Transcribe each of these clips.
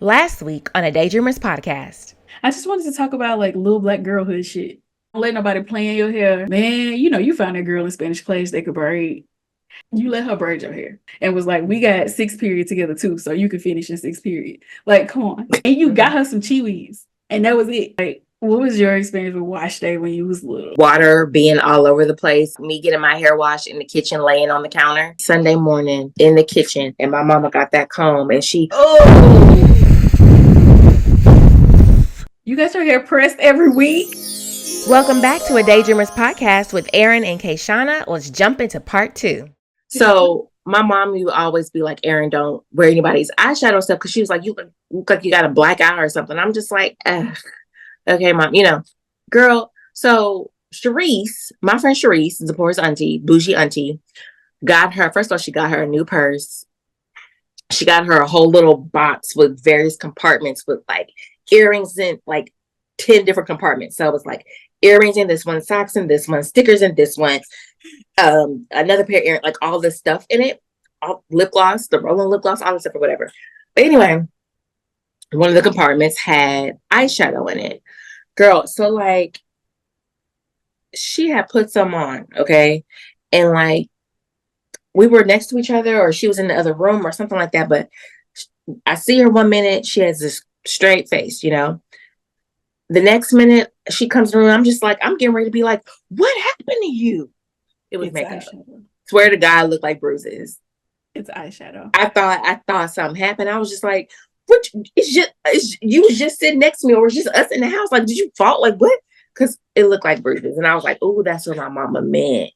Last week on a Daydreamers podcast. I just wanted to talk about like little black girlhood shit. Don't let nobody play in your hair. Man, you found that girl in Spanish class that could braid. You let her braid your hair and was like, we got 6th period together too, so you can finish in 6th period. Like, come on. And you got her some chiwis. And that was it. Like, what was your experience with wash day when you was little? Water being all over the place. Me getting my hair washed in the kitchen, laying on the counter. Sunday morning in the kitchen, and my mama got that comb, and You got your hair pressed every week? Welcome back to a Daydreamers podcast with Aaron and Kayshana. Let's jump into part 2. So my mom would always be like, Aaron, don't wear anybody's eyeshadow stuff, because she was like, you look like you got a black eye or something. I'm just like, okay, mom, girl. So Sharice, my friend Sharice, Zipporah's auntie, bougie auntie, got her, first of all, she got her a new purse. She got her a whole little box with various compartments with like earrings in like 10 different compartments. So it was like earrings in this one, socks in this one, stickers in this one, another pair of earrings, like all this stuff in it, all lip gloss, the rolling lip gloss, all this stuff or whatever. But anyway, one of the compartments had eyeshadow in it. Girl, so like she had put some on, okay? And like we were next to each other, or she was in the other room or something like that. But I see her one minute, she has this straight face, The next minute she comes in the room, I'm just like, I'm getting ready to be like, what happened to you? It was makeup. Swear to God, it looked like bruises. It's eyeshadow. I thought something happened. I was just like, what? You was just sitting next to me, or was just us in the house? Like, did you fall? Like, what? Because it looked like bruises. And I was like, oh, that's what my mama meant.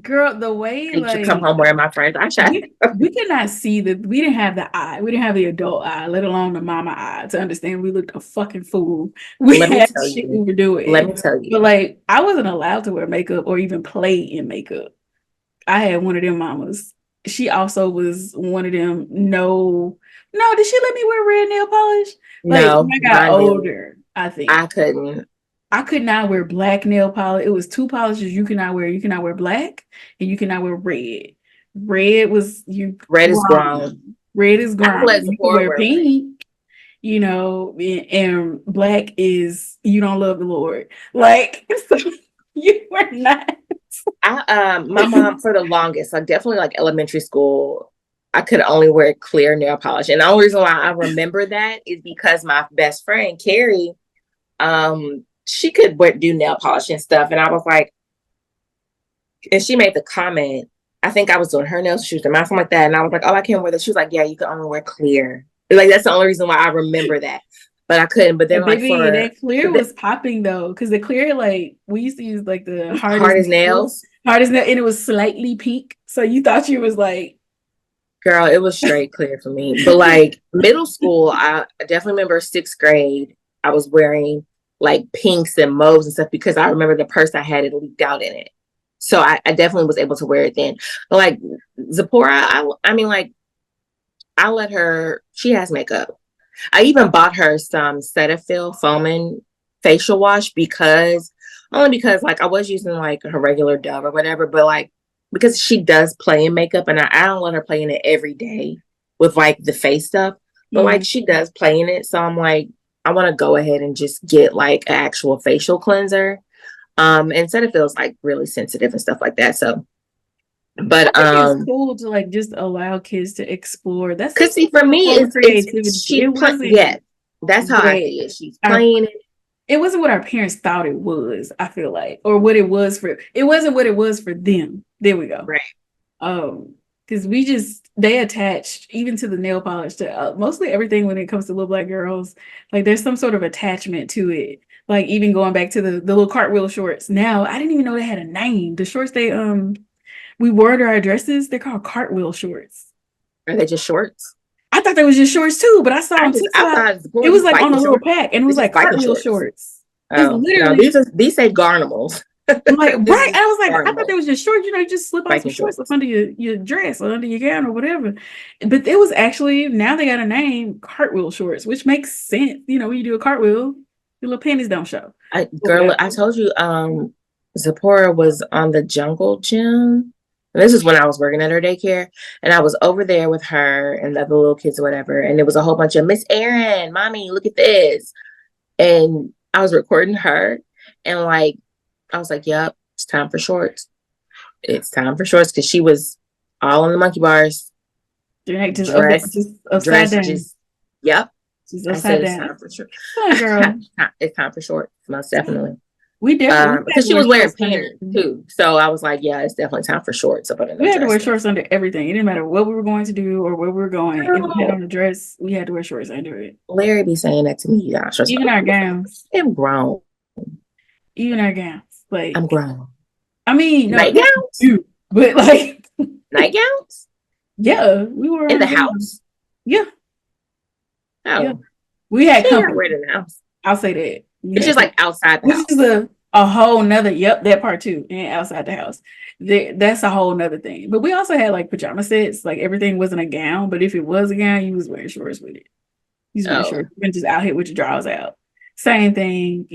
Girl, the way I should come home wearing my friend's eyeshadow. We could not see we didn't have the eye. We didn't have the adult eye, let alone the mama eye, to understand we looked a fucking fool. We had shit we were doing. Let me tell you. But like, I wasn't allowed to wear makeup or even play in makeup. I had one of them mamas. She also was one of them. No, did she let me wear red nail polish? Like, no, when I got older, I think I couldn't. I could not wear black nail polish. It was 2 polishes you cannot wear. You cannot wear black, and you cannot wear red. Red was you. Red is grown. Red is grown. You can wear pink, and black is you don't love the Lord. Like, so you were not. My mom, for the longest, like definitely like elementary school, I could only wear clear nail polish. And the only reason why I remember that is because my best friend, Carrie, she could do nail polish and stuff. And I was like, and she made the comment, I think I was doing her nails, she was doing mine, something like that. And I was like, oh, I can't wear this. She was like, yeah, you can only wear clear. Like, that's the only reason why I remember that. But I couldn't. But then, that clear was popping though, because the clear, like, we used to use like the hardest nails, and it was slightly pink. So you thought you was like, girl, it was straight clear for me. But like middle school, I definitely remember 6th grade, I was wearing like pinks and mauves and stuff, because I remember the purse I had, it leaked out in it. So I definitely was able to wear it then. But like Zipporah, I mean, like, I let her, she has makeup. I even bought her some Cetaphil foaming facial wash only because like I was using like her regular Dove or whatever, but like because she does play in makeup, and I don't let her play in it every day with like the face stuff, but like she does play in it. So I'm like, I want to go ahead and just get like an actual facial cleanser. And Cetaphil's like really sensitive and stuff like that. So, but it's cool to like just allow kids to explore. That's because see, for me, it's creativity. It wasn't. That's how I see it. She's playing it. It wasn't what our parents thought it was, I feel like, or what it was for. It wasn't what it was for them. There we go. Right. Because they attached even to the nail polish to mostly everything when it comes to little black girls. Like, there's some sort of attachment to it. Like, even going back to the little cartwheel shorts. Now, I didn't even know they had a name. The shorts we wore to our dresses, they're called cartwheel shorts. Are they just shorts? I thought they was just shorts too, but I saw on TikTok. It was like on a little pack, and it was like cartwheel shorts. Oh, literally, no, these say garnimals. Like, right. I was like, I thought they was just shorts. You just slip on some shorts up under your dress or under your gown or whatever. But it was actually, now they got a name, cartwheel shorts, which makes sense. When you do a cartwheel, your little panties don't show. I told you, Zipporah was on the Jungle Gym. And this is when I was working at her daycare, and I was over there with her and the other little kids or whatever. And there was a whole bunch of Miss Erin, mommy, look at this. And I was recording her, and like, I was like, yep, it's time for shorts. It's time for shorts, because she was all on the monkey bars. Just upside down. Just, yep. She's upside down. It's time for shorts. Girl. It's time for shorts, most definitely. We definitely because she was wearing panties too, so I was like, yeah, it's definitely time for shorts. We had to wear shorts under everything. It didn't matter what we were going to do or where we were going. If we had on a dress, we had to wear shorts under it. Larry be saying that to me, y'all. Even our gowns. I'm grown. Even our gowns, like I'm grown. I mean, night gowns, but like nightgowns. Yeah, we were in the house. Yeah. Oh, yeah. We had company in the house. I'll say that. It's just like outside the house. Which is a whole nother, that part too, and outside the house. That's a whole nother thing. But we also had like pajama sets, like everything wasn't a gown, but if it was a gown, you was wearing shorts with it. You was wearing shorts. You just out here with your drawers out. Same thing,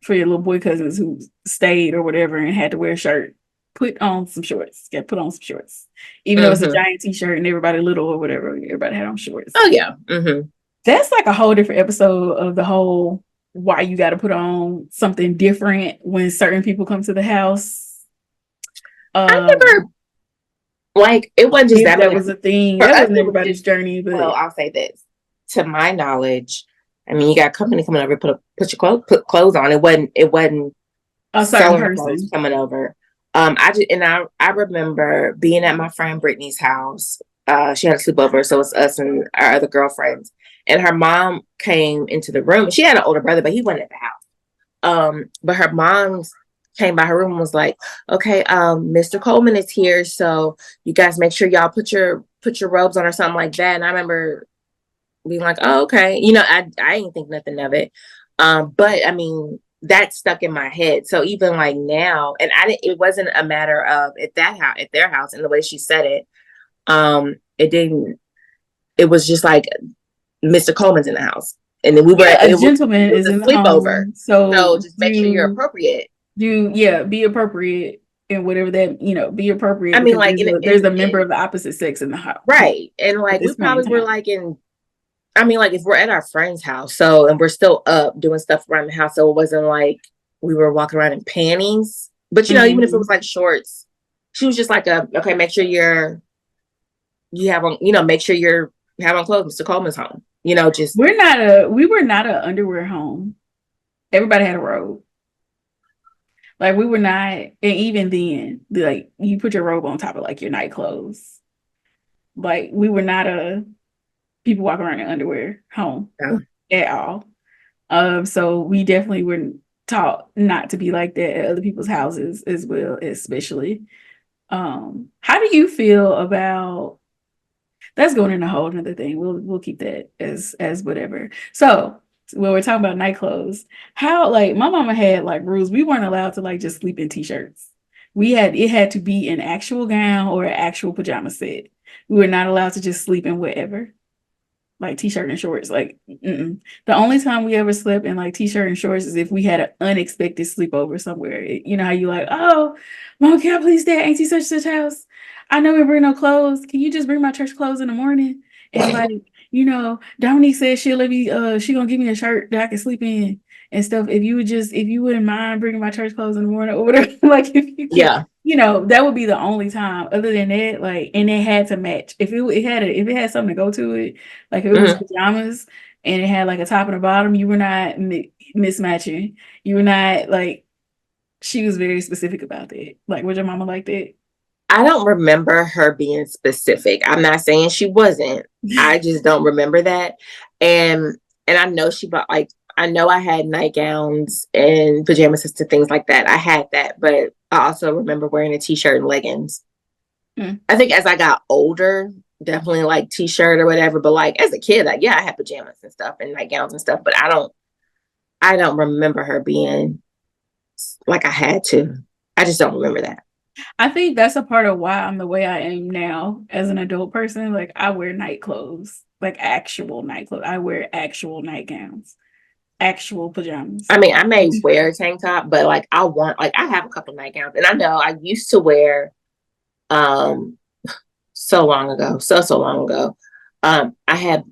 for your little boy cousins who stayed or whatever and had to wear a shirt. Put on some shorts. Put on some shorts. Even though it's a giant t-shirt and everybody little or whatever, everybody had on shorts. Oh yeah. Mm-hmm. That's like a whole different episode of the whole why you got to put on something different when certain people come to the house. I never, like, it wasn't just that was a thing. That wasn't everybody's journey. But well, I'll say this. To my knowledge, I mean, you got company coming over, put clothes on. It wasn't a certain person coming over. I remember being at my friend Brittany's house. She had a sleepover, so it's us and our other girlfriends. And her mom came into the room. She had an older brother, but he wasn't at the house. But her mom came by her room and was like, "Okay, Mr. Coleman is here, so you guys make sure y'all put your robes on," or something like that. And I remember being like, "Oh, okay." I didn't think nothing of it. But I mean, that stuck in my head. So even like now, and it wasn't a matter of at their house, and the way she said it, it was just like Mr. Coleman's in the house. And then a gentleman is in the sleepover. So just make sure you're appropriate. Be appropriate and whatever that, be appropriate. I mean, like there's a member of the opposite sex in the house. Right. And like we probably were like if we're at our friend's house, and we're still up doing stuff around the house, so it wasn't like we were walking around in panties. But even if it was like shorts, she was just like, okay, make sure you have on, make sure you're have on clothes. Mr. Coleman's home. Just we were not an underwear home. Everybody had a robe. Like we were not, and even then, like you put your robe on top of like your night clothes. Like we were not people walk around in underwear home at all. So we definitely were taught not to be like that at other people's houses as well, especially. How do you feel about that's going in a whole nother thing. We'll keep that as whatever. So when we're talking about night clothes, how like my mama had like rules. We weren't allowed to like just sleep in t-shirts. It had to be an actual gown or an actual pajama set. We were not allowed to just sleep in whatever. Like t-shirt and shorts, like the only time we ever slept in like t-shirt and shorts is if we had an unexpected sleepover somewhere. You know how you like, oh, Mom, can I please stay at Auntie such house? I know we bring no clothes. Can you just bring my church clothes in the morning? And like, Dominique said she gonna give me a shirt that I can sleep in and stuff. If you wouldn't mind bringing my church clothes in the morning or whatever, like if you could, that would be the only time. Other than that, like, and it had to match. If it had something to go to it, like if it was pajamas and it had like a top and a bottom, you were not mismatching. You were not like. She was very specific about that. Like, was your mama like that? I don't remember her being specific. I'm not saying she wasn't. I just don't remember that. And I know she bought I know I had nightgowns and pajama sets and things like that. I had that, but I also remember wearing a t-shirt and leggings. I think as I got older, definitely like t-shirt or whatever. But like as a kid, like I had pajamas and stuff and nightgowns and stuff. But I don't remember her being like I had to. I just don't remember that. I think that's a part of why I'm the way I am now as an adult person. Like I wear night clothes, like actual night clothes. I wear actual nightgowns, actual pajamas. I mean, I may wear a tank top, but like I have a couple nightgowns, and I know I used to wear So long ago, so long ago. I had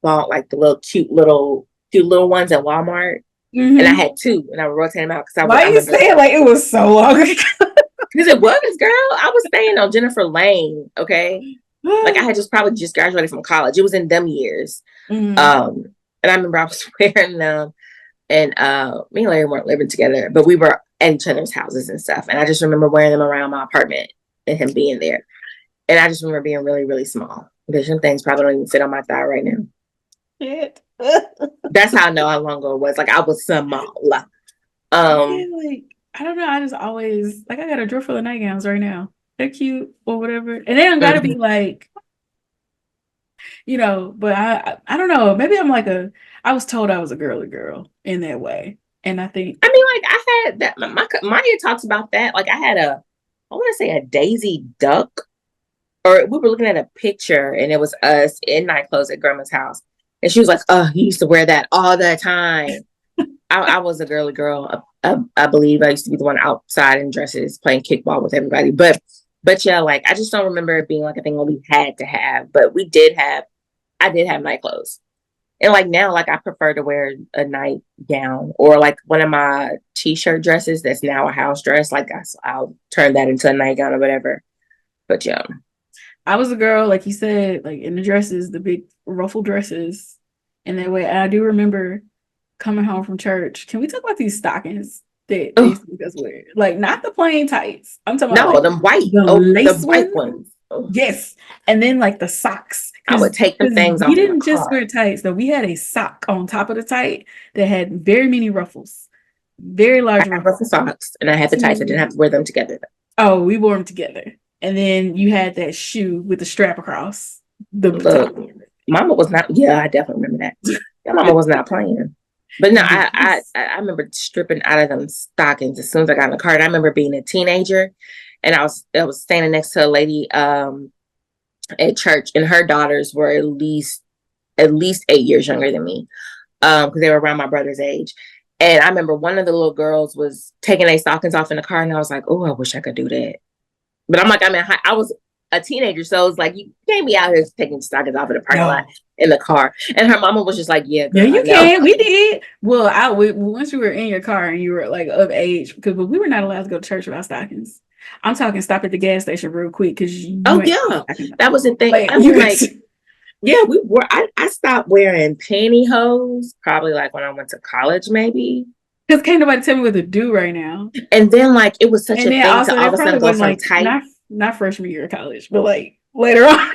bought like the little cute little ones at Walmart, and I had two, and I would rotate them out because Why I you remember saying like it was so long ago? because it was, girl. I was staying on Jennifer Lane, okay. Like I had probably just graduated from college. It was in them years. And I remember I was wearing them, and me and Larry weren't living together, but we were at each other's houses and stuff. And I just remember wearing them around my apartment and him being there. And I just remember being really, really small. Because some things probably don't even fit on my thigh right now. Shit. That's how I know how long ago it was. Like I was small. Yeah, like I don't know. I just always like I got a drawer full of nightgowns right now. They're cute or whatever, and they don't gotta be like, But I don't know. Maybe I'm like I was told I was a girly girl in that way, and I think I mean, like I had that. Maya talks about that. Like I had I want to say a Daisy Duck, or we were looking at a picture, and it was us in night clothes at Grandma's house, and she was like, "Oh, you used to wear that all the time." I was a girly girl. I believe I used to be the one outside in dresses playing kickball with everybody. But yeah, like I just don't remember it being like a thing that we had to have. But I did have night clothes. And like now, like I prefer to wear a nightgown or like one of my t-shirt dresses that's now a house dress. Like I'll turn that into a nightgown or whatever. But yeah. I was a girl, like you said, like in the dresses, the big ruffled dresses. In that way, I do remember coming home from church. Can we talk about these stockings that they used to make us wear? Like not the plain tights. I'm talking about them white, the white ones. Oh. Yes, and then like the socks. I would take the things off. We didn't just wear tights though. We had a sock on top of the tight that had very many ruffles, very large ruffle socks, and I had the tights. I didn't have to wear them together. Oh, we wore them together, and then you had that shoe with the strap across the top. Mama was not. Yeah, I definitely remember that. Your mama was not playing. But no, I remember stripping out of them stockings as soon as I got in the car. And I remember being a teenager, and I was standing next to a lady at church, and her daughters were at least 8 years younger than me, because they were around my brother's age. And I remember one of the little girls was taking their stockings off in the car, and I was like, "Oh, I wish I could do that." But I'm like, I was a teenager, so it's like you can't be out here taking stockings off in the parking lot in the car. And her mama was just like, "Yeah, girl, you can." We did. Well, once you were in your car and you were like of age, because we were not allowed to go to church without stockings. I'm talking stop at the gas station real quick because that was the thing. Like, I mean, like, yeah, we were. I stopped wearing pantyhose probably like when I went to college, maybe. Because can't nobody tell me what to do right now. And then like it was such a thing to all of a sudden go from like, tight. Not freshman year of college, but like later on.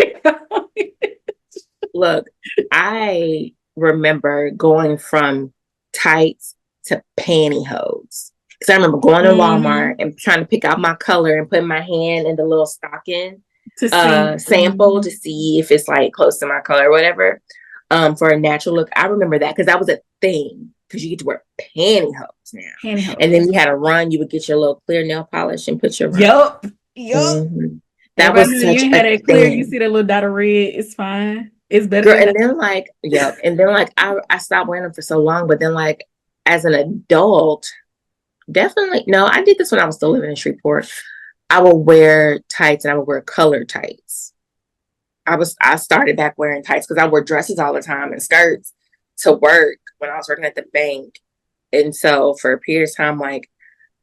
Look, I remember going from tights to pantyhose. Because I remember going to Walmart and trying to pick out my color and putting my hand in the little stocking sample to see if it's like close to my color or whatever, for a natural look. I remember that because that was a thing. Because you get to wear pantyhose now. And then you had to run. You would get your little clear nail polish and put your Yup. Mm-hmm. That was such you had a clear. You see that little dot of red. It's fine. It's better. Girl, and then like, and then like I stopped wearing them for so long. But then like as an adult, definitely no. I did this when I was still living in Shreveport. I would wear tights and I would wear colored tights. I started back wearing tights because I wore dresses all the time and skirts to work when I was working at the bank. And so for a period of time, like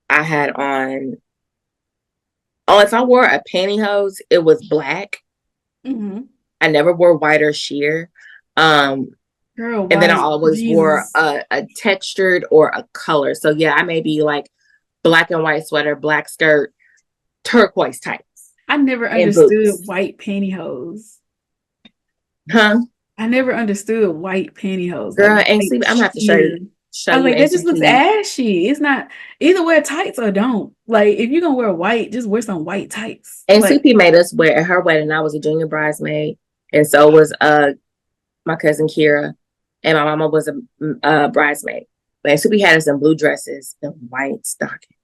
I had on, if I wore a pantyhose, it was black. Mm-hmm. I never wore white or sheer. Girl, and then I always wore a textured or a color. So yeah, I may be like black and white sweater, black skirt, turquoise tights. I never understood white pantyhose. Huh? I never understood white pantyhose. Girl, like, and see, I'm gonna have to show you. I was like, that just looks ashy. It's not either wear tights or don't. Like, if you're gonna wear white, just wear some white tights. And like, CP made us wear at her wedding. I was a junior bridesmaid, and so was my cousin Kira, and my mama was a bridesmaid. And CP had us in blue dresses and white stockings.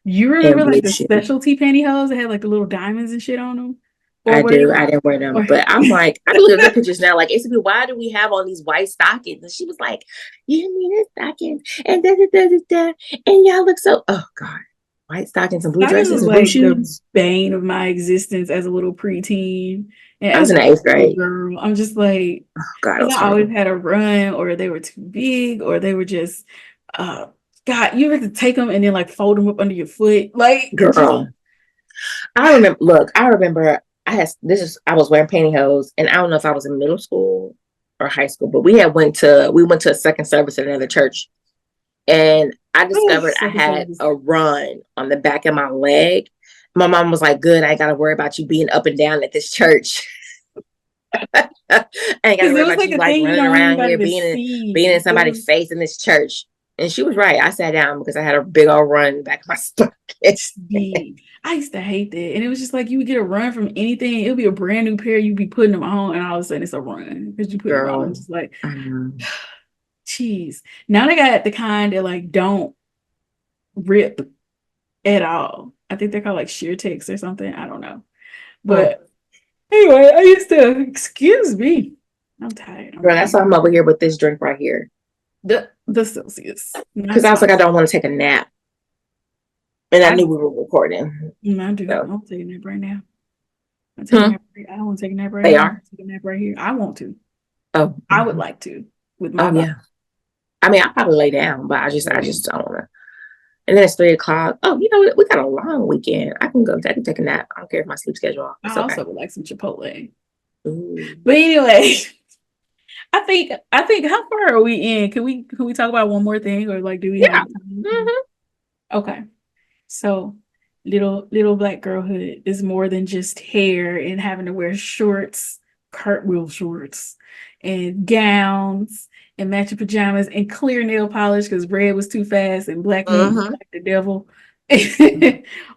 You remember like the specialty pantyhose that had like the little diamonds and shit on them? I do. I didn't wear them, but I'm like, I look at the pictures now. Like, ACP, why do we have all these white stockings? And she was like, "You need a stocking, and and y'all look so." Oh God, white stockings and blue Stockings dresses was and blue like the shoes. bane of my existence as a little preteen and I was as in a the eighth little grade. girl. I'm just like, Oh, God, it because was I always horrible. had a run, or they were too big, or they were just, uh, God, you have to take them and then like fold them up under your foot, like just Girl, I remember. Look, I remember. I was wearing pantyhose, and I don't know if I was in middle school or high school, but we went to a second service at another church, and I oh, discovered I second had service. a run on the back of my leg. My mom was like, "Good, I ain't got to worry about you being up and down at this church. I ain't got to Because worry it was about like you a like thing you running don't want around anybody here to being in see. It somebody's was face in this church." And she was right. I sat down because I had a big old run in the back of my stomach. big. I used to hate that. And it was just like you would get a run from anything. It would be a brand new pair, you'd be putting them on, and all of a sudden it's a run because you put them on. I'm Girl, just like, I know. geez. Now they got the kind that like don't rip at all. I think they're called like sheer ticks or something. I don't know. Hmm. But anyway, I used to, excuse me. I'm tired. I'm Girl, that's ready. why I'm over here with this drink right here. The Celsius, not Because I was like, I spicy. don't want to take a nap. And I I knew we were recording. I do. So I'm taking a nap right now. I'm taking a hmm, nap. I don't want to take a nap right they now. I'm are. taking a nap right here. I want to. Oh, I would mhm. like to with my Oh body. yeah. I mean, I'll probably lay down, but I just don't want to. And then it's 3 o'clock. Oh, you know what? We got a long weekend. I can take a nap. I don't care if my sleep schedule off. It's I okay. also would like some Chipotle. Ooh. But anyway, I think how far are we in? Can we talk about one more thing, or like do we have Yeah. time? Hmm. Okay. So little black girlhood is more than just hair and having to wear shorts, cartwheel shorts, and gowns and matching pajamas and clear nail polish because red was too fast and black meat Hmm. like the devil,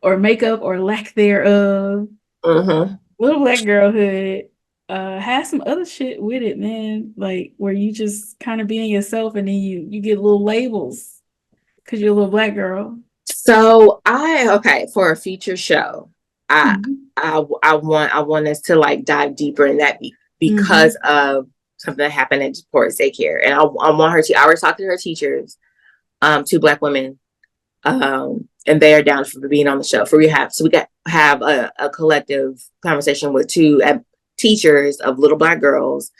or makeup or lack thereof. Hmm. Little black girlhood has some other shit with it, man. Like where you just kind of being yourself and then you get little labels because you're a little black girl. So okay, for a future show, I Mhm. I want us to like dive deeper in that because Mhm. of something that happened at Port's daycare, and I want her to. I already talked to her teachers, two black women, and they are down for being on the show for rehab. So we got have a collective conversation with two teachers of little black girls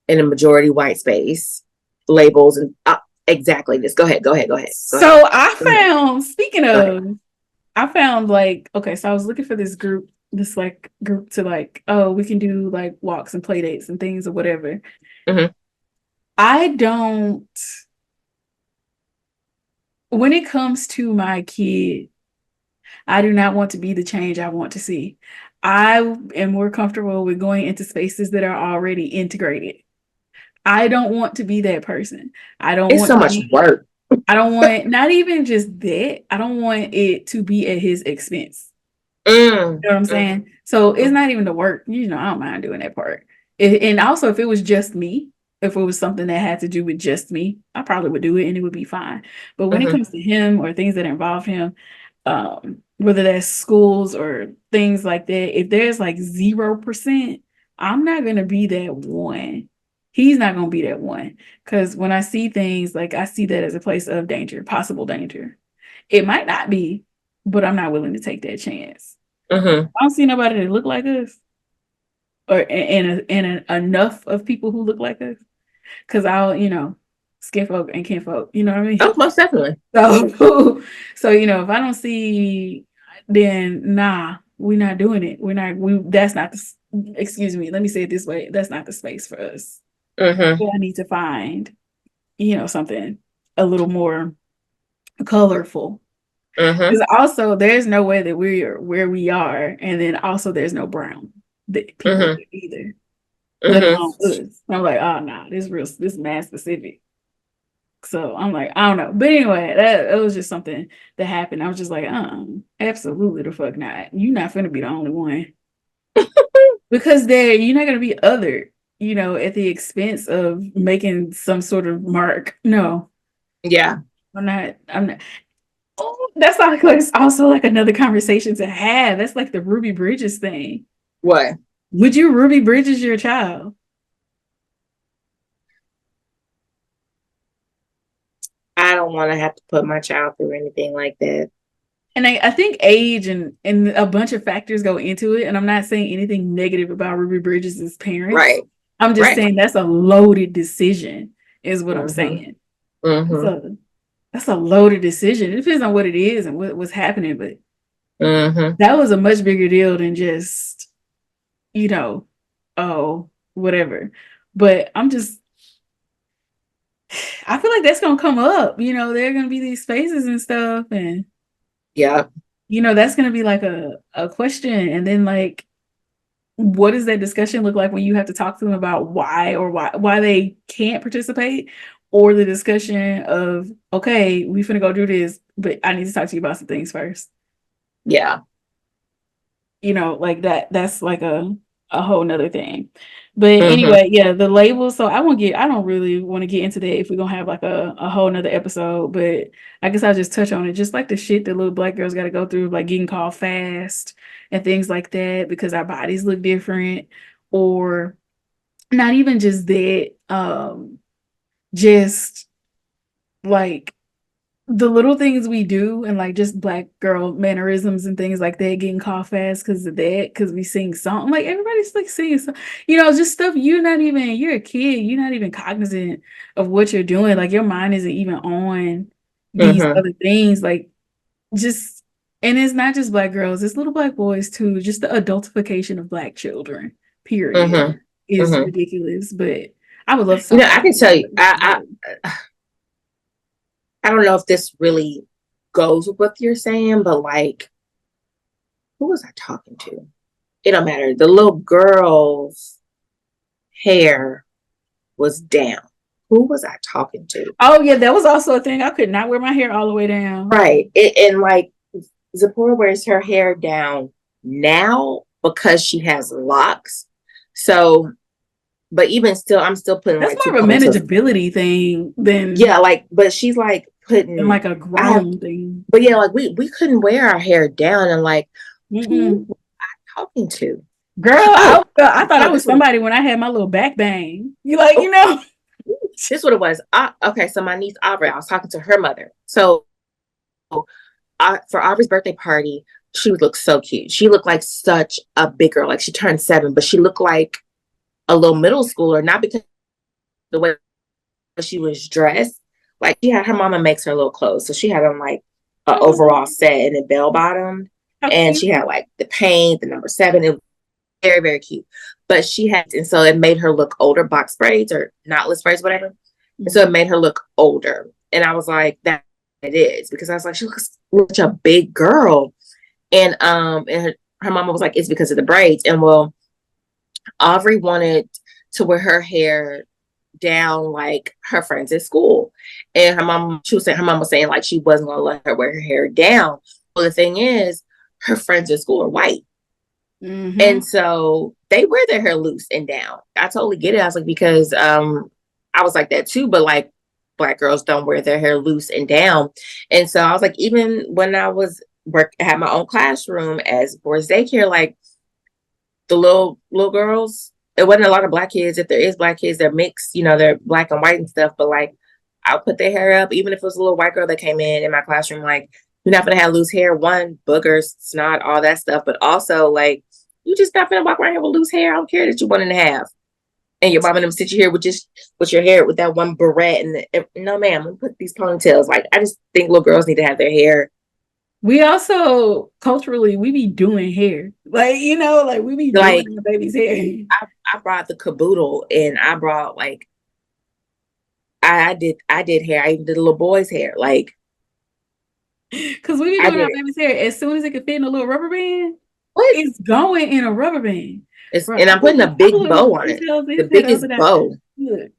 in a majority white space, labels and exactly this. Go ahead, go ahead, So I go ahead, found, speaking go ahead. of, I found like, okay, so I was looking for this group, this like group to like, oh, we can do like walks and play dates and things or whatever. Mm-hmm. I don't, when it comes to my kid, I do not want to be the change I want to see. I am more comfortable with going into spaces that are already integrated. I don't want to be that person. I don't It's want so to much be, work. I don't want, not even just that, I don't want it to be at his expense. Mm, You know what I'm mm, saying? So it's mm, not even the work. I don't mind doing that part. And also, if it was just me, if it was something that had to do with just me, I probably would do it and it would be fine. But when it mhm. comes to him or things that involve him, whether that's schools or things like that, if there's like 0%, I'm not gonna be that one. He's not gonna be that one. Because when I see things, like I see that as a place of danger, possible danger. It might not be, but I'm not willing to take that chance. Mhm. I don't see nobody that look like us, or enough of people who look like us. Because I'll, skin folk and kin folk. You know what I mean? Oh, most definitely. So, so if I don't see, then nah, we're not doing it. We're not. We That's not the. Excuse me. Let me say it this way. That's not the space for us. Mhm. So I need to find, something a little more colorful. Mhm. Because also, there's no way that we're where we are, and then also there's no brown that people Mhm. either, let Mhm. alone us. I'm like, oh no, this mass specific. So I'm like, I don't know. But anyway, that was just something that happened. I was just like, absolutely the fuck not. You're not gonna be the only one. Because you're not gonna be other, at the expense of making some sort of mark. No, Yeah. I'm not. Oh, that's like it's also like another conversation to have. That's like the Ruby Bridges thing. What? Would you Ruby Bridges your child? I don't want to have to put my child through anything like that. And I think age and a bunch of factors go into it. And I'm not saying anything negative about Ruby Bridges' parents. Right. I'm just Right. saying that's a loaded decision, is what I'm Mm-hmm. saying. Mm-hmm. That's a loaded decision. It depends on what it is and what's happening, but Mm-hmm. that was a much bigger deal than just, oh, whatever. But I feel like that's gonna come up. There are gonna be these spaces and stuff, and Yeah. that's gonna be like a question. And then like, what does that discussion look like when you have to talk to them about why they can't participate? Or the discussion of, okay, we finna go do this, but I need to talk to you about some things first. Yeah. Like that's like a whole nother thing. But Mm-hmm. anyway, yeah, the labels. So I don't really want to get into that if we're gonna have like a whole nother episode, but I guess I'll just touch on it. Just like the shit that little black girls gotta go through, like getting called fast and things like that because our bodies look different, or not even just that, just like the little things we do and like just black girl mannerisms and things like that getting caught fast because of that, because we sing song, like everybody's like singing song, just stuff you're a kid, you're not even cognizant of what you're doing, like your mind isn't even on these Mm-hmm. other things, like just, and it's not just black girls, it's little black boys too, just the adultification of black children, period, Mm-hmm. is Mm-hmm. ridiculous. But I would love to talk I about can tell you, it. I don't know if this really goes with what you're saying, but like, who was I talking to? It don't matter. The little girl's hair was down. Who was I talking to? Oh yeah, that was also a thing. I could not wear my hair all the way down. Right. And like Zipporah wears her hair down now because she has locks. So, but even still, I'm still putting That's like two more of a ponytails. manageability thing than Yeah, like, but she's like putting. like a I have, grown thing. but yeah, like we couldn't wear our hair down, and like, who Mm-mm. was I talking to? Girl, Oh, I thought I no, was this was somebody when I had my little back bang. oh, this is what it was. Okay, so my niece Aubrey, I was talking to her mother. So for Aubrey's birthday party, she would look so cute. She looked like such a big girl. Like she turned 7, but she looked like a little middle schooler, not because of the way she was dressed. Like she had her mama makes her little clothes. So she had on like an overall set and a bell bottom. How And cute. she had like the paint, the number 7. It was very, very cute. But she had, and so it made her look older, box braids or knotless braids, whatever. And so it made her look older. And I was like, that it is, because I was like, she looks such a big girl. And her mama was like, it's because of the braids. And well, Aubrey wanted to wear her hair down like her friends at school. And her mom was saying like she wasn't gonna let her wear her hair down. Well, the thing is, her friends at school are white. Mm-hmm. And so they wear their hair loose and down. I totally get it. I was like, because I was like that too, but like black girls don't wear their hair loose and down. And so I was like, even when I had my own classroom as boys daycare, like the little girls, it wasn't a lot of black kids. If there is black kids, they're mixed, they're black and white and stuff. But like I'll put their hair up, even if it was a little white girl that came in my classroom, like you're not gonna have loose hair, one, boogers, snot, all that stuff. But also like you just not gonna walk around here with loose hair. I don't care that you're 1.5. And your mom and them sit you here with your hair with that one barrette no ma'am, I'm gonna put these ponytails. Like I just think little girls need to have their hair. We also culturally we be doing hair, like like we be doing Like the baby's hair. I brought the caboodle, and I brought like I did hair. I even did a little boy's hair. Like Because we be I doing did our it. baby's hair as soon as it can fit in a little rubber band. What? It's going in a rubber band. Bro, And I'm putting a I big blew his bow on it. ponytails The in the other biggest day. bow Look, it's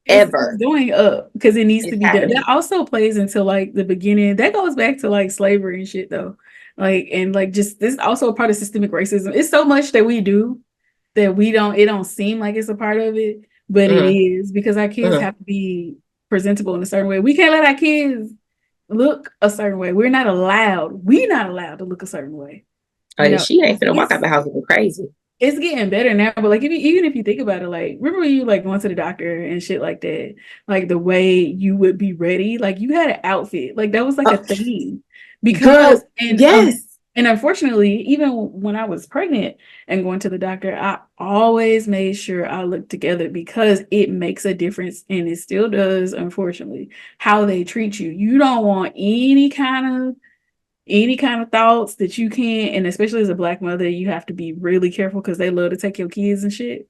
ever. going up because it needs to It's be done. That happening. also plays into like the beginning. That goes back to like slavery and shit though. Like, and like just this is also a part of systemic racism. It's so much that we do that it don't seem like it's a part of it, but it Mm-hmm. is, because our kids Mm-hmm. have to be presentable in a certain way. We can't let our kids look a certain way. We're not allowed to look a certain way. She ain't finna walk out It's the house looking crazy. it's getting better now, but like even if you think about it, like remember when you like going to the doctor and shit like that, like the way you would be ready, like you had an outfit, like that was like a Oh, thing Because yes. and unfortunately, even when I was pregnant and going to the doctor, I always made sure I looked together because it makes a difference, and it still does, unfortunately, how they treat you. You don't want any kind of thoughts that you can't, and especially as a Black mother, you have to be really careful because they love to take your kids and shit,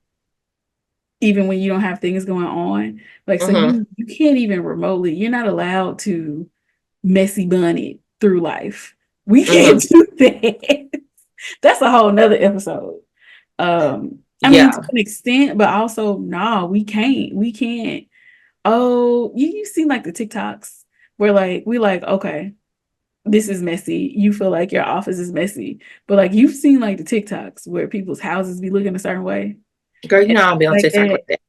even when you don't have things going on. Like, so you can't even remotely, you're not allowed to messy bun it through life. We can't do that. That's a whole nother episode. I mean, to an extent, but also, no, we can't. Oh, you see like the TikToks where like we like, okay, this is messy. You feel like your office is messy. But like you've seen like the TikToks where people's houses be looking a certain way. Girl, you know I'll be on like TikTok like that.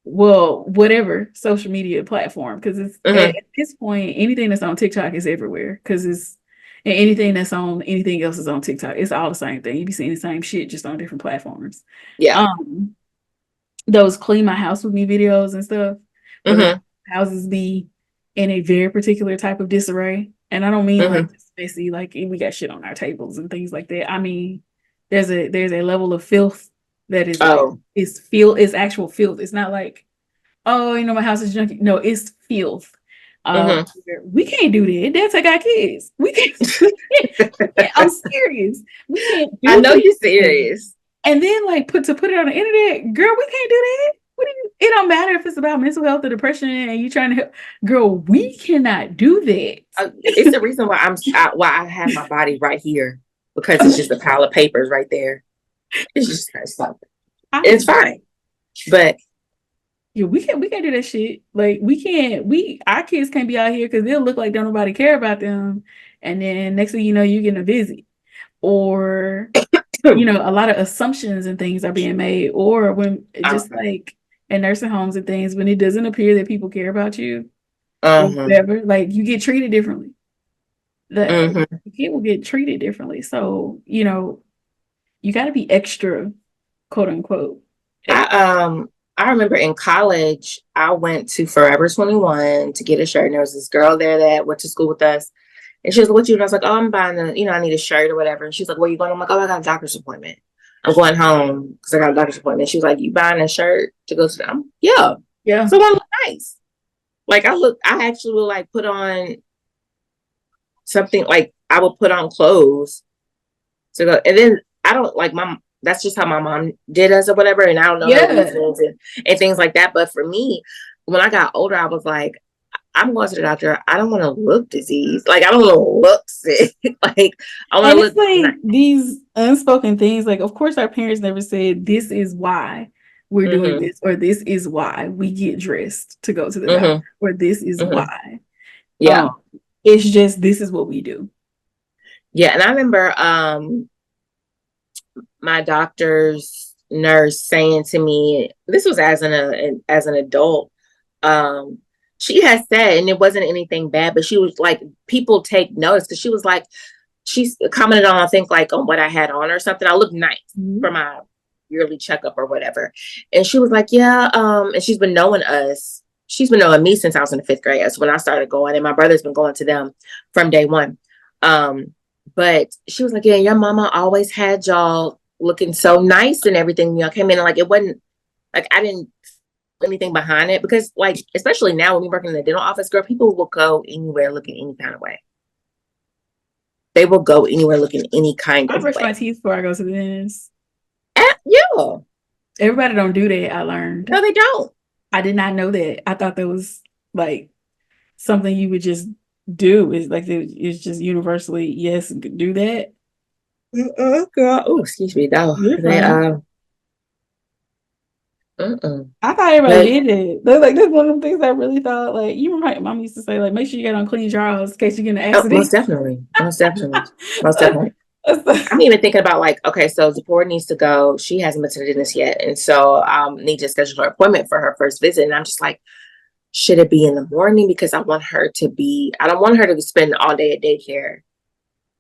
Well, whatever social media platform, because it's at this point, anything that's on TikTok is everywhere. Because and anything that's on anything else is on TikTok. It's all the same thing. You be seeing the same shit just on different platforms. Yeah. Those clean my house with me videos and stuff. Where houses be in a very particular type of disarray. And I don't mean like messy, like we got shit on our tables and things like that. I mean, there's a level of filth that is like it's actual filth. It's not like, oh, my house is junky. No, it's filth. We can't do that. They'll take our kids. We can't. I'm serious. We can't. I know you're serious. And then like put it on the internet, girl. We can't do that. It don't matter if it's about mental health or depression and you trying to help. Girl, we cannot do that. It's the reason why why I have my body right here, because it's just a pile of papers right there. It's just something. It's fine, but yeah, we can't do that shit. Like our kids can't be out here because they'll look like don't nobody care about them, and then next thing you know, you're getting a visit, or a lot of assumptions and things are being made, or when just like in nursing homes and things, when it doesn't appear that people care about you, or whatever, like you get treated differently. People get treated differently, so you got to be extra, quote unquote. I remember in college, I went to Forever 21 to get a shirt. And there was this girl there that went to school with us. And she was like, what you? And I was like, oh, I'm buying I need a shirt or whatever. And she's like, where you going? I'm like, oh, I got a doctor's appointment. I'm going home because I got a doctor's appointment. She was like, you buying a shirt to go to them? Yeah. Yeah. So I look nice. Like I actually will like put on something, like I will put on clothes to go. And then I don't like that's just how my mom did us or whatever. And I don't know her reasons and things like that. But for me, when I got older, I was like, I'm going to the doctor. I don't want to look diseased. Like, I don't want to look sick. Like, I want to look like these unspoken things. Like, of course, our parents never said, this is why we're doing this, or this is why we get dressed to go to the doctor, or this is why. Yeah. It's just, this is what we do. Yeah. And I remember my doctor's nurse saying to me, this was as an adult, she had said, and it wasn't anything bad, but she was like, people take notice, because she was like, she commented on, I think, like on what I had on or something. I looked nice for my yearly checkup or whatever. And she was like, yeah, and she's been knowing us. She's been knowing me since I was in the 5th grade. That's when I started going, and my brother's been going to them from day one. But she was like, yeah, your mama always had y'all looking so nice and everything. Y'all came in and like, it wasn't like, I didn't anything behind it, because like, especially now when we work in the dental office, girl, people will go anywhere looking any kind of way. They will go anywhere looking any kind of way. I brush my teeth before I go to the dentist. Yeah. Everybody don't do that, I learned. No, they don't. I did not know that. I thought that was like something you would just do. Is like it's just universally, yes, do that. Girl. Oh, excuse me. I thought everybody did it. That's one of the things I really thought. Like, you remember my mom used to say, like, make sure you get on clean drawers in case you get in an accident. Most definitely. I'm even thinking about like, okay, so Zipporah needs to go. She hasn't been to the dentist yet, and so need to schedule her appointment for her first visit. And I'm just like, should it be in the morning? Because I don't want her to spend all day at daycare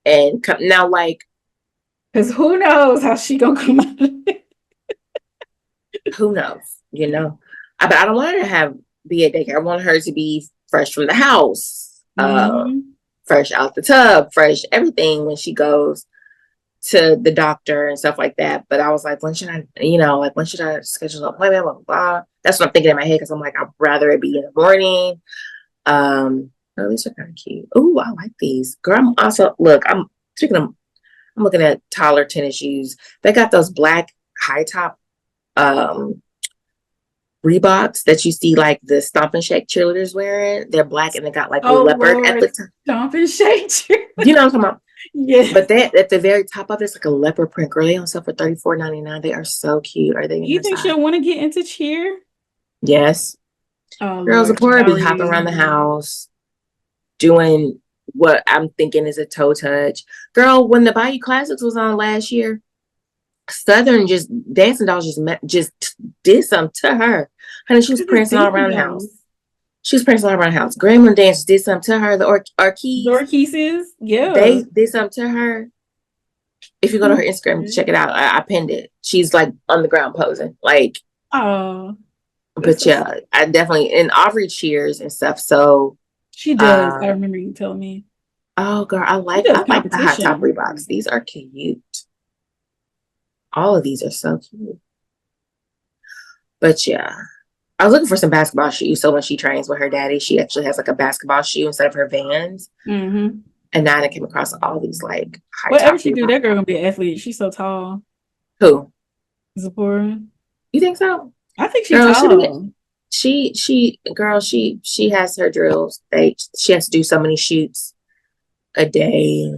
and come now, like, because who knows how she gonna come out of it. Who knows, but I don't want her to be at daycare. I want her to be fresh from the house, fresh out the tub, fresh everything when she goes to the doctor and stuff like that. But I was like, when should I, when should I schedule an appointment? Blah, blah, blah. That's what I'm thinking in my head because I'm like, I'd rather it be in the morning. Oh, these are kind of cute. Oh, I like these. Girl, I'm also, look, I'm looking at taller tennis shoes. They got those black high top Reeboks that you see like the Stomp and Shake cheerleaders wearing. They're black and they got like a leopard at the top. Stomp and Shake. You know what I'm talking about? Yeah. But that at the very top of it's like a leopard print. Girl, they on sale for $34.99. They are so cute. Are they? You think she'll want to get into cheer? Yes. Oh, girls will probably be hopping around the house doing what I'm thinking is a toe touch. Girl, when the Bayou Classics was on last year, Southern just Dancing Dolls just did something to her. Honey, she was prancing all around the house. She was prancing all around the house. Grandma Dance did something to her. The Orkeeses, yeah. They did something to her. If you go to her Instagram, check it out. I pinned it. She's like on the ground posing. Like, oh. But yeah, I definitely, and Aubrey cheers and stuff. So she does. I remember you telling me. Oh, girl, I like the hot top Reeboks. These are cute. All of these are so cute. But yeah, I was looking for some basketball shoes. So when she trains with her daddy, she actually has like a basketball shoe instead of her Vans. Mm-hmm. And now I came across all these like high whatever she do, that girl gonna be an athlete. She's so tall. Who? Zipporah. You think so? I think she's tall. She has her drills. She has to do so many shoots a day.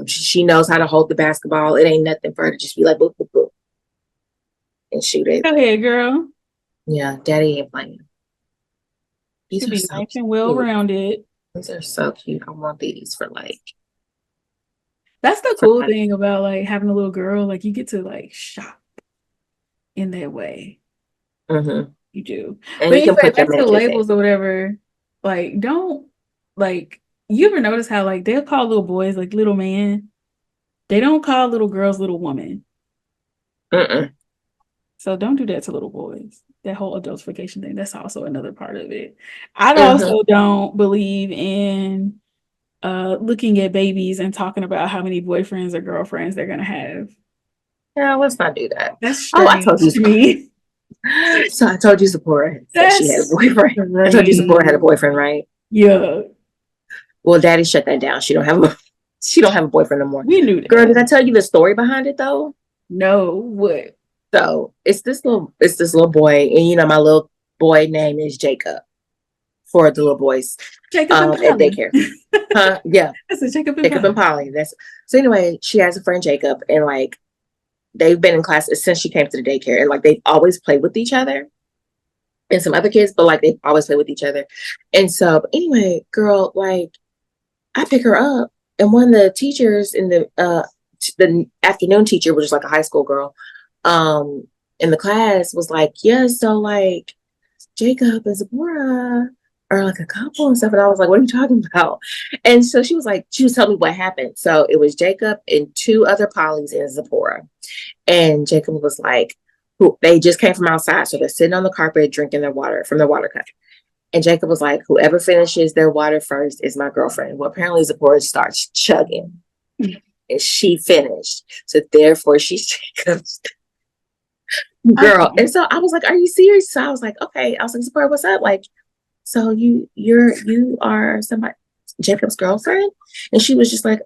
She knows how to hold the basketball. It ain't nothing for her to just be like boop boop boop and shoot it. Go ahead, girl. Yeah, daddy ain't playing. These are so nice and well rounded. These are so cute. I want these for like. That's the cool thing about like having a little girl. Like you get to like shop in that way. Mm-hmm. You do. And but you can put back to the labels or whatever. Like, don't like. You ever notice how like they'll call little boys like little man? They don't call little girls little woman. So don't do that to little boys. That whole adultification thing. That's also another part of it. I also don't believe in looking at babies and talking about how many boyfriends or girlfriends they're gonna have. Yeah, let's not do that. That's strange. I told you to me. So I told you Zipporah that she had a boyfriend. Right. I told you Zipporah had a boyfriend, right? Yeah. Well, Daddy shut that down. She don't have a boyfriend no more. We knew that. Girl, did I tell you the story behind it though? No, what? So it's this little boy, and my little boy name is Jacob for the little boys. Jacob and Polly. At daycare. Yeah. That's a Jacob and Polly. So anyway, she has a friend Jacob, and like they've been in class since she came to the daycare, and like they've always played with each other. And some other kids, but like they always play with each other. And so anyway, girl, like I pick her up, and one of the teachers in the afternoon teacher, which is like a high school girl, in the class was like, yeah, so like Jacob and Zipporah are like a couple and stuff. And I was like, what are you talking about? And so she was telling me what happened. So it was Jacob and two other Pollys and Zipporah. And Jacob was like, they just came from outside. So they're sitting on the carpet drinking their water from their water cup. And Jacob was like, whoever finishes their water first is my girlfriend. Well, apparently Zipporah starts chugging. And she finished. So therefore she's Jacob's girl. And so I was like, are you serious? So I was like, okay. I was like, Zipporah, what's up? Like, so you are somebody, Jacob's girlfriend? And she was just like,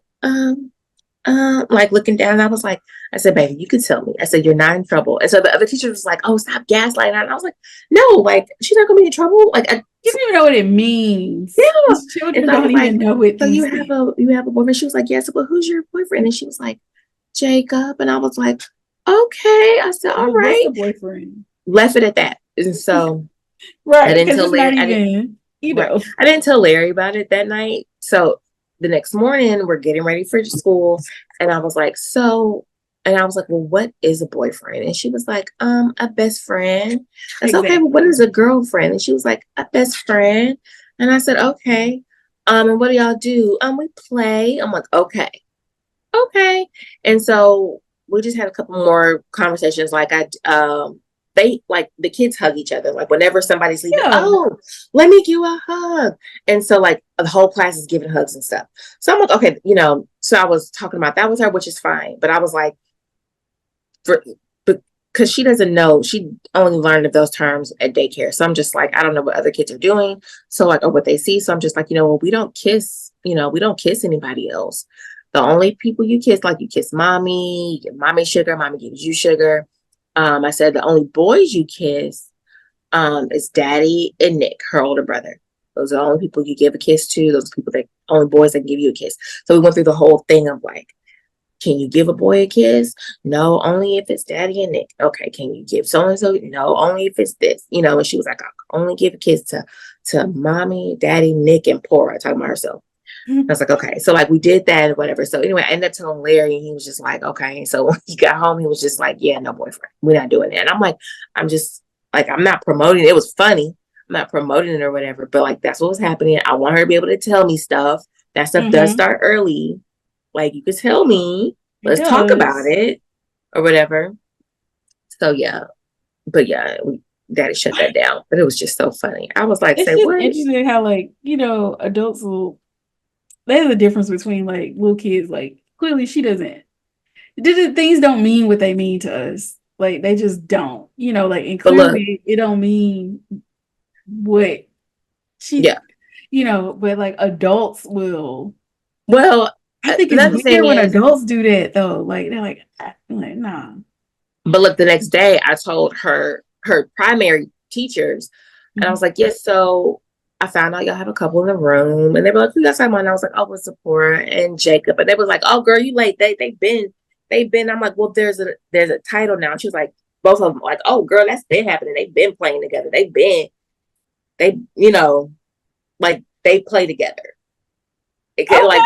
like looking down. I was like, I said, baby, you could tell me. I said, you're not in trouble. And so the other teacher was like, oh, stop gaslighting her. And I was like, no, like, she's not gonna be in trouble. Like, you don't even know what it means. Yeah. Children don't even know what. So you have a boyfriend? She was like, yes. Well, who's your boyfriend? And she was like, Jacob. And I was like, okay. I said, all right. What's the boyfriend? Left it at that. And so right. I didn't tell Larry. I didn't tell Larry about it that night. So the next morning we're getting ready for school. And I was like, well, what is a boyfriend? And she was like, a best friend. I said, okay, well, what is a girlfriend? And she was like, a best friend. And I said, okay. And what do y'all do? We play. I'm like, okay. And so we just had a couple more conversations. Like that they like the kids hug each other. Like whenever somebody's leaving, Yeah. oh, let me give you a hug. And so like the whole class is giving hugs and stuff. So I'm like, okay, you know, so I was talking about that with her, which is fine. But I was like, because she doesn't know, she only learned of those terms at daycare. So I'm just like, I don't know what other kids are doing. So like, or what they see. So I'm just like, you know, well, we don't kiss, you know, we don't kiss anybody else. The only people you kiss, like you kiss mommy, you give mommy sugar, mommy gives you sugar. I said the only boys you kiss is daddy and Nick, her older brother. Those are the only people you give a kiss to. Those are people that only boys that can give you a kiss. So we went through the whole thing of like, can you give a boy a kiss? No, only if it's daddy and Nick. Okay, can you give so and so? No, only if it's this. You know, and she was like, I'll only give a kiss to mommy, daddy, Nick, and Pora, talking about herself. I was like, okay. So like we did that or whatever. So anyway, I ended up telling Larry and he was just like, okay. So when he got home, he was just like, yeah, no boyfriend. We're not doing that. And I'm like, I'm just like, I'm not promoting it. It was funny. I'm not promoting it or whatever. But like that's what was happening. I want her to be able to tell me stuff. That stuff does start early. Like you could tell me, let's talk about it or whatever. So yeah. But yeah, daddy shut that down. But it was just so funny. I was like, it's say just what? interesting how like, you know, adults will, there's a difference between like little kids, like clearly she doesn't, things don't mean what they mean to us. Like they just don't, you know, like, and clearly it don't mean what she, you know, but like adults will. Well, I think it's weird when adults do that though. Like they're like nah. But look, the next day I told her primary teachers, and I was like, yes, so I found out y'all have a couple in the room. And they were like, who got someone? And I was like, oh, it's Sephora and Jacob. And they was like, oh girl, you late. They've been. I'm like, well, there's a title now. And she was like, both of them like, oh girl, that's been happening. They've been playing together. You know, like they play together. Okay. Like,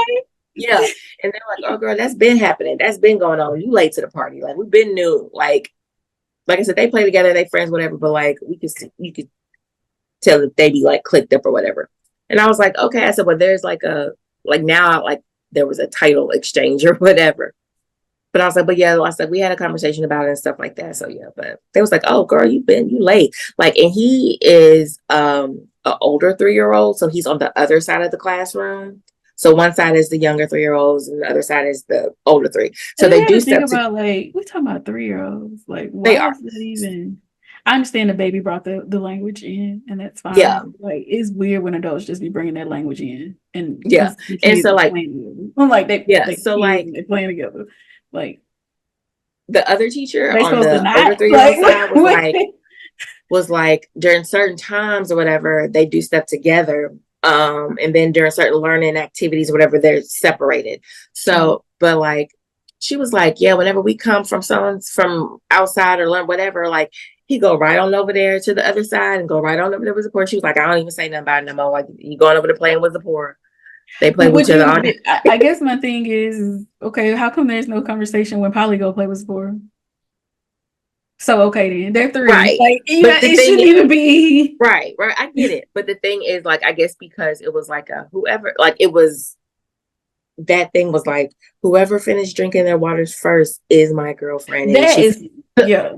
yeah. And they're like, oh girl, that's been happening. That's been going on. You late to the party. Like we've been new. Like I said, they play together, they friends, whatever, but like you could tell that they be like clicked up or whatever. And I was like, okay. I said, well, there's like now like there was a title exchange or whatever. But I was like, but yeah, I said we had a conversation about it and stuff like that. So yeah, but they was like, oh girl, you late. Like, and he is an older 3-year-old, so he's on the other side of the classroom. So one side is the younger 3-year-olds and the other side is the older 3. So they do think about like we're talking about 3-year-olds. Like they are even. I understand the baby brought the language in, and that's fine. Yeah, like it's weird when adults just be bringing that language in, and yeah, and so like they're playing together. Like the other teacher on the older 3-year-old side was like during certain times or whatever they do stuff together. And then during certain learning activities or whatever, they're separated. So, but like, she was like, yeah, whenever we come from outside or learn whatever, like he go right on over there to the other side and go right on over there with the poor. She was like, I don't even say nothing about it no more. Like you going over there playing with the poor. They play with each other. I guess my thing is, okay, how come there's no conversation when Polly go play with the poor? So okay, then they're 3, right? Like, it shouldn't even be right. I get it, but the thing is, like, I guess because it was like whoever, like, it was that thing was like whoever finished drinking their waters first is my girlfriend. That is, yeah.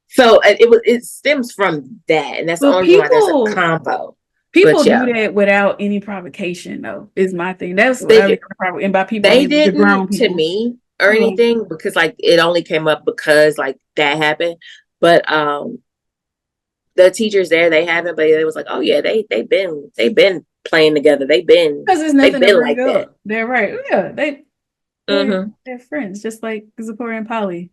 So it stems from that, and that's the only reason why there's a combo. People do that without any provocation, though. Is my thing. That's what I mean, and by people, they didn't to me or anything because like it only came up because like that happened. But the teachers there, they haven't, but they was like, oh yeah, they've been playing together. They've been because there's nothing to bring up. That. They're right. Yeah, they're friends, just like Zipporah and Polly.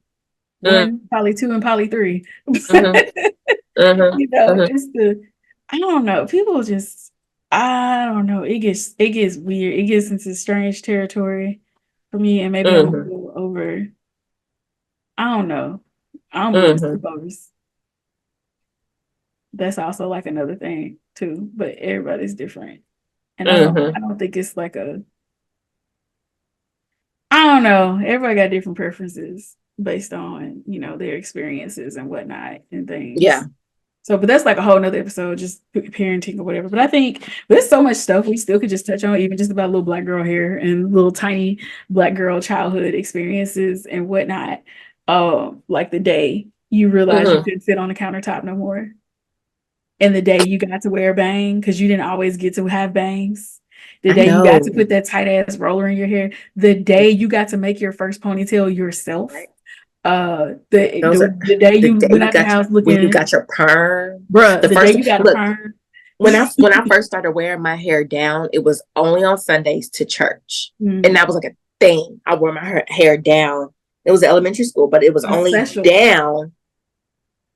Polly 2 and Polly 3. You know, just I don't know. People just, I don't know. It gets weird. It gets into strange territory for me, and maybe I'm a little over. I don't know. I'm sleepovers. That's also like another thing too, but everybody's different, and I don't think it's like I don't know. Everybody got different preferences based on their experiences and whatnot and things. Yeah. So, but that's like a whole nother episode, just parenting or whatever. But I think there's so much stuff we still could just touch on, even just about little Black girl hair and little tiny Black girl childhood experiences and whatnot. Like the day, you realized you couldn't sit on the countertop no more. And the day you got to wear a bang, because you didn't always get to have bangs. The day you got to put that tight ass roller in your hair. The day you got to make your first ponytail yourself. Right. The day you went out the house looking. When you got your perm. Bruh, the day you got a perm. When I first started wearing my hair down, it was only on Sundays to church. Mm-hmm. And that was like a thing. I wore my hair down. It was elementary school, but it was only down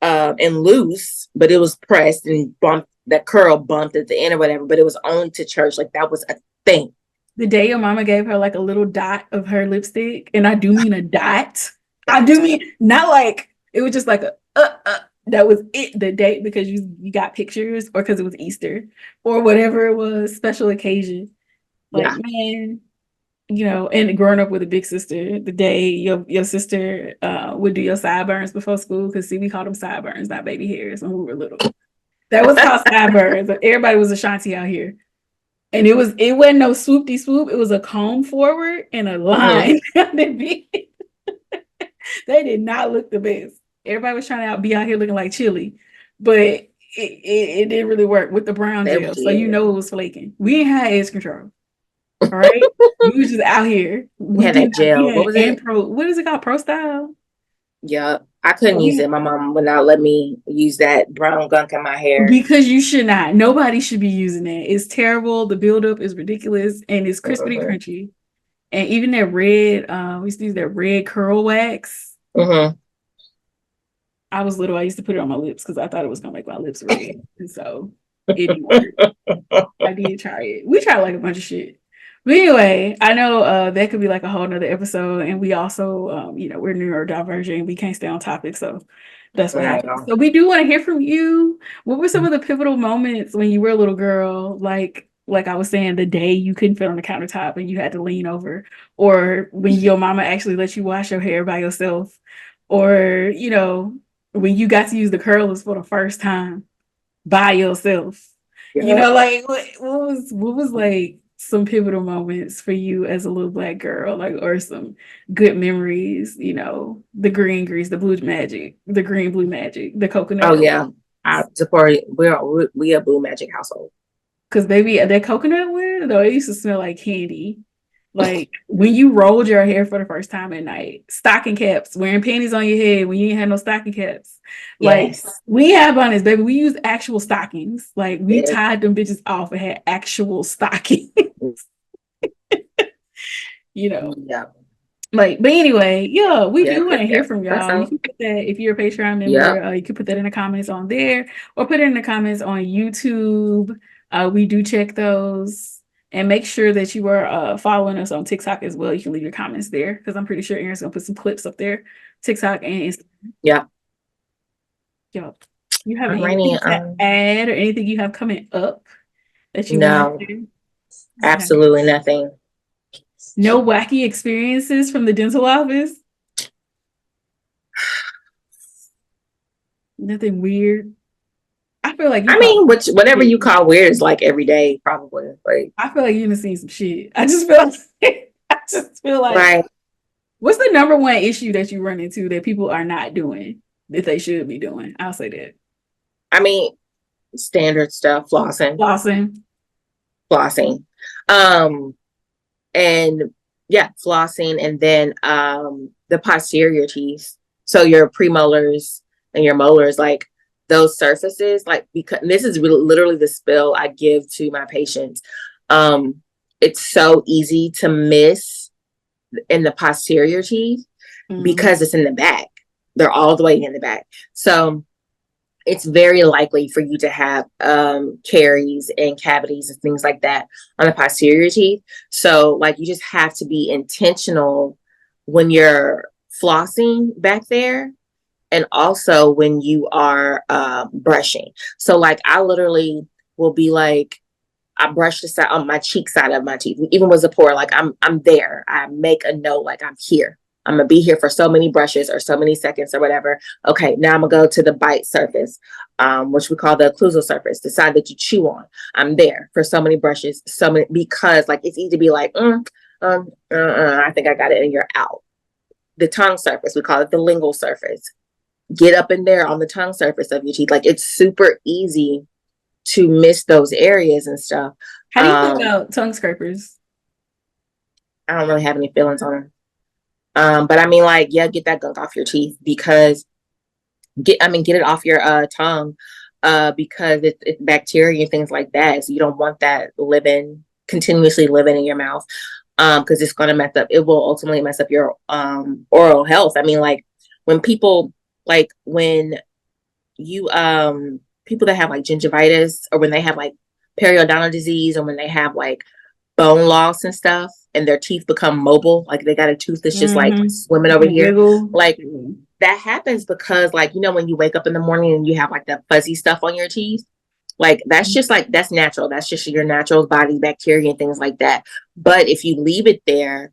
and loose, but it was pressed and bumped, that curl bumped at the end or whatever, but it was only to church. Like that was a thing. The day your mama gave her like a little dot of her lipstick, and I do mean a dot. I do mean not like it was just like a that was it, the date, because you got pictures or because it was Easter or whatever it was, special occasion. Like, man, you know, and growing up with a big sister, the day your sister would do your sideburns before school, because see, we called them sideburns, not baby hairs when we were little. That was called sideburns. Everybody was Ashanti out here. And it wasn't no swoopty swoop. It was a comb forward and a line. They did not look the best. Everybody was trying to be out here looking like chili, but it didn't really work with the brown gel. So you know it was flaking. We ain't had edge control. All right. We was just out here. We had that gel. What was it? What is it called? Pro Style? Yeah. I couldn't use it. My mom would not let me use that brown gunk in my hair. Because you should not. Nobody should be using it. It's terrible. The buildup is ridiculous, and it's crispy crunchy. And even that red, we used to use that red curl wax. I was little. I used to put it on my lips because I thought it was gonna make my lips red, and so it didn't work. I did try it. We tried like a bunch of shit. But anyway, I know that could be like a whole nother episode, and we also, we're neurodivergent. We can't stay on topic, so that's what happens. So we do want to hear from you. What were some of the pivotal moments when you were a little girl, like I was saying, the day you couldn't fit on the countertop and you had to lean over, or when your mama actually let you wash your hair by yourself, or when you got to use the curlers for the first time by yourself. Yeah. Like what was like some pivotal moments for you as a little Black girl, like, or some good memories, the green grease, the blue magic, the green blue magic, the coconut. Oh yeah. I support it. We a blue magic household. Cause baby, that coconut one, though, it used to smell like candy. Like when you rolled your hair for the first time at night, stocking caps, wearing panties on your head when you ain't had no stocking caps. Like we have on this, baby. We use actual stockings. Like we tied them bitches off and had actual stockings. Yeah. Like, but anyway, we do want to hear from y'all. You can put that, if you're a Patreon member, you can put that in the comments on there, or put it in the comments on YouTube. We do check those. And make sure that you are following us on TikTok as well. You can leave your comments there, because I'm pretty sure Erin's going to put some clips up there. TikTok and Instagram. Yeah. Yo, you have anything to add or anything you have coming up that you want to do? Absolutely nothing. No wacky experiences from the dental office? Nothing weird? I feel like whatever you call weird is like every day, probably. Like I feel like you're gonna see some shit. I just feel like right. What's the number one issue that you run into that people are not doing that they should be doing? I'll say that. I mean, standard stuff, flossing. And yeah, flossing, and then the posterior teeth. So your premolars and your molars, like those surfaces, like, because this is literally the spill I give to my patients. It's so easy to miss in the posterior teeth because it's in the back. They're all the way in the back. So it's very likely for you to have caries and cavities and things like that on the posterior teeth. So like, you just have to be intentional when you're flossing back there. And also when you are brushing. So like, I literally will be like, I brush the side on my cheek side of my teeth, even with Zipporah, like I'm there. I make a note, like I'm here. I'm gonna be here for so many brushes or so many seconds or whatever. Okay, now I'm gonna go to the bite surface, which we call the occlusal surface, the side that you chew on. I'm there for so many brushes, because like it's easy to be like, I think I got it, and you're out. The tongue surface, we call it the lingual surface. get up in there on the tongue surface of your teeth. Like it's super easy to miss those areas and stuff. How do you feel about tongue scrapers? I don't really have any feelings on them. But I mean, like, yeah, get that gunk off your teeth because get it off your tongue because it's bacteria and things like that. So you don't want that continuously living in your mouth because it's going to mess up. It will ultimately mess up your oral health. I mean, like when people when you people that have like gingivitis or when they have like periodontal disease or when they have like bone loss and stuff and their teeth become mobile, like they got a tooth that's just like swimming over here, like that happens because like, you know, when you wake up in the morning and you have like that fuzzy stuff on your teeth, like that's just like, that's natural. That's just your natural body bacteria and things like that. But if you leave it there,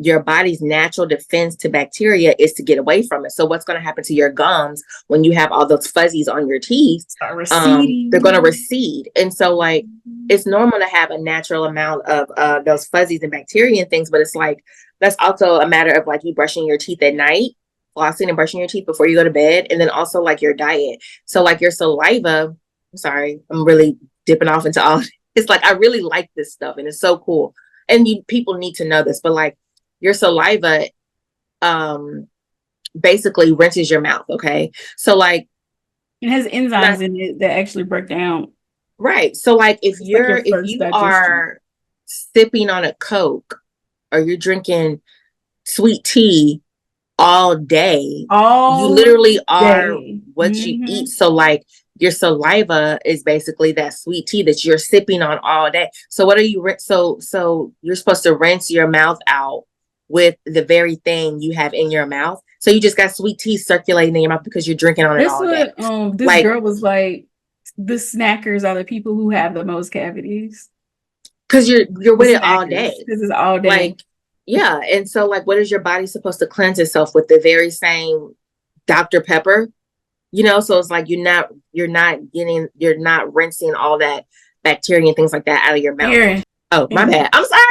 your body's natural defense to bacteria is to get away from it. So what's going to happen to your gums when you have all those fuzzies on your teeth? They're going to recede. And so like, it's normal to have a natural amount of those fuzzies and bacteria and things, but it's like, that's also a matter of like you brushing your teeth at night, flossing and brushing your teeth before you go to bed. And then also like your diet. So like your saliva, I'm sorry, I'm really dipping off into all. It's like, I really like this stuff and it's so cool. And people need to know this, but like your saliva basically rinses your mouth. Okay. So like it has enzymes in it that actually break down. Right. So like if you are sipping on a Coke or you're drinking sweet tea all day, you literally are what you eat. So like your saliva is basically that sweet tea that you're sipping on all day. So what are you, so you're supposed to rinse your mouth out with the very thing you have in your mouth. So you just got sweet tea circulating in your mouth because you're drinking on it all day. This like, girl was like, the snackers are the people who have the most cavities. Cause you're with it all day. This is all day. Like, yeah. And so like, what is your body supposed to cleanse itself with? The very same Dr. Pepper? You know, so it's like you're not rinsing all that bacteria and things like that out of your mouth. Aaron. Oh, my bad. I'm sorry.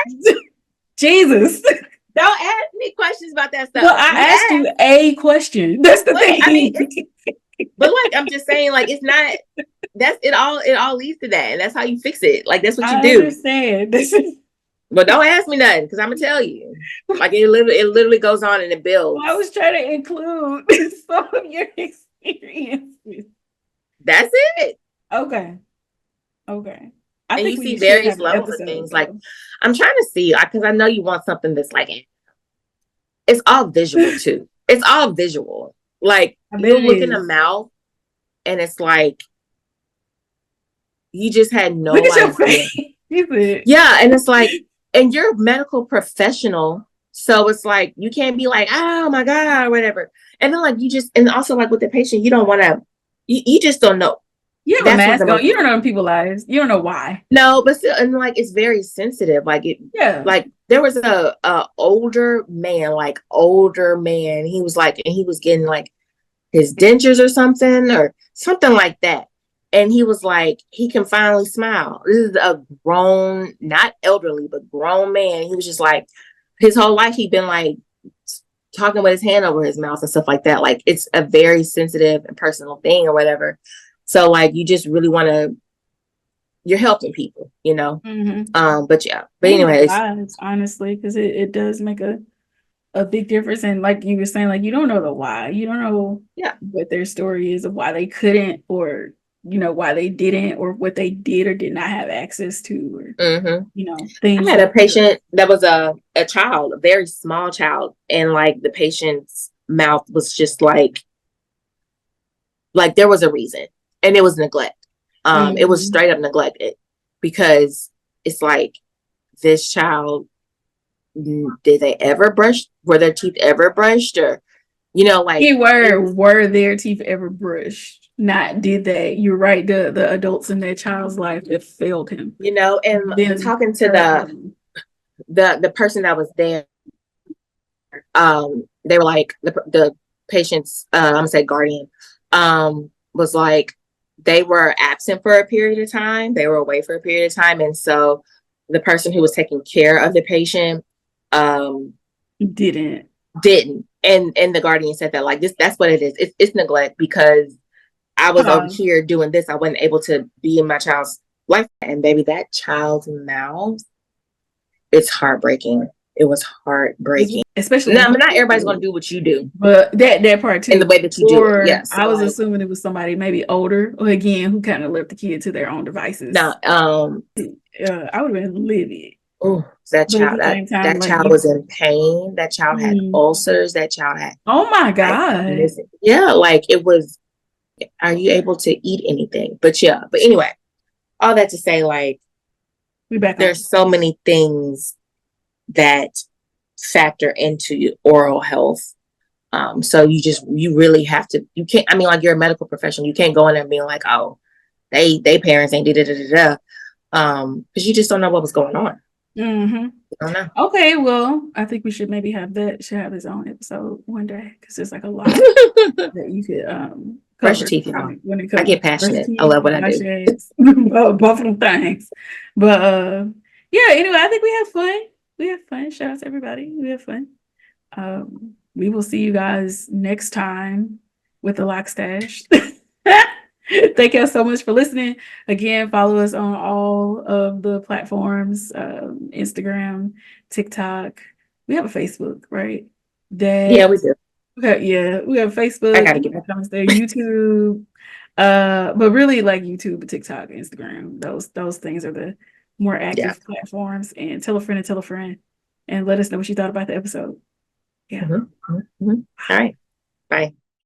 Jesus. Don't ask me questions about that stuff. Well, I asked you a question. That's the thing. I mean, but like I'm just saying, like it's not. That's it. All leads to that, and that's how you fix it. Like that's what you do. I understand. But don't ask me nothing because I'm gonna tell you. Like it literally goes on and it builds. Well, I was trying to include some of your experiences. That's it. Okay. And you see various levels of things. Like I'm trying to see because I know you want something that's like it's all visual too. It's all visual. Like you look in the mouth and it's like you just had no idea. Yeah, and it's like, and you're a medical professional, so it's like you can't be like, oh my God, or whatever. And then like you just, and also like with the patient, you don't want to, you just don't know. You have a mask on. You don't know people's lives. You don't know why. No, but still, and like it's very sensitive. Like it, yeah. Like there was a older man. He was like, and he was getting like his dentures or something like that. And he was like, he can finally smile. This is a grown, not elderly, but grown man. He was just like, his whole life he'd been like talking with his hand over his mouth and stuff like that. Like it's a very sensitive and personal thing or whatever. So like you just really want to, you're helping people, you know. But yeah. But anyways, honestly, because it does make a big difference. And like you were saying, like you don't know the why. You don't know what their story is of why they couldn't, or you know, why they didn't, or what they did or did not have access to, or you know, things. I had a patient that was a child, a very small child, and like the patient's mouth was just like there was a reason, and it was neglect. It was straight up neglected because it's like this child, did they ever brush? Were their teeth ever brushed, or you know, like were their teeth ever brushed? Not did they. You're right. The adults in their child's life that failed him. You know, and then, talking to the person that was there, they were like the patient's I'm gonna say guardian was like they were absent for a period of time. They were away for a period of time, and so the person who was taking care of the patient didn't didn't. And the guardian said that like that's what it is. It's neglect because I was over here doing this. I wasn't able to be in my child's life. And baby, that child's mouth, it's heartbreaking. It was heartbreaking. Especially now, not everybody's going to do what you do. But that part too. In the way that you do it. Yes. I was assuming it was somebody maybe older or again who kind of left the kid to their own devices. No, I would have been livid. Oh, that child! That child was in pain. That child had ulcers. That child had. Oh my God! Yeah, like it was. Are you able to eat anything? But yeah, but anyway, all that to say, like, there's so many things that factor into oral health. So you really have to. You can't. I mean, like, you're a medical professional. You can't go in there and being like, oh, they parents ain't da. Because you just don't know what was going on. Mm-hmm. I don't know. Okay, well, I think we should maybe have its own episode one day because there's like a lot that you could brush your teeth, y'all. I get passionate. I love what I do. Both of them things. But yeah, anyway, I think we have fun. We have fun. Shout out to everybody. We have fun. We will see you guys next time with the Lock Stash. Thank you so much for listening. Again, follow us on all of the platforms, Instagram, TikTok. We have a Facebook, right? Yeah, we do. Okay, yeah, we have Facebook. I gotta get back on there. YouTube, but really like YouTube, TikTok, Instagram. Those things are the more active platforms. And tell a friend, and let us know what you thought about the episode. Yeah. All right. Bye.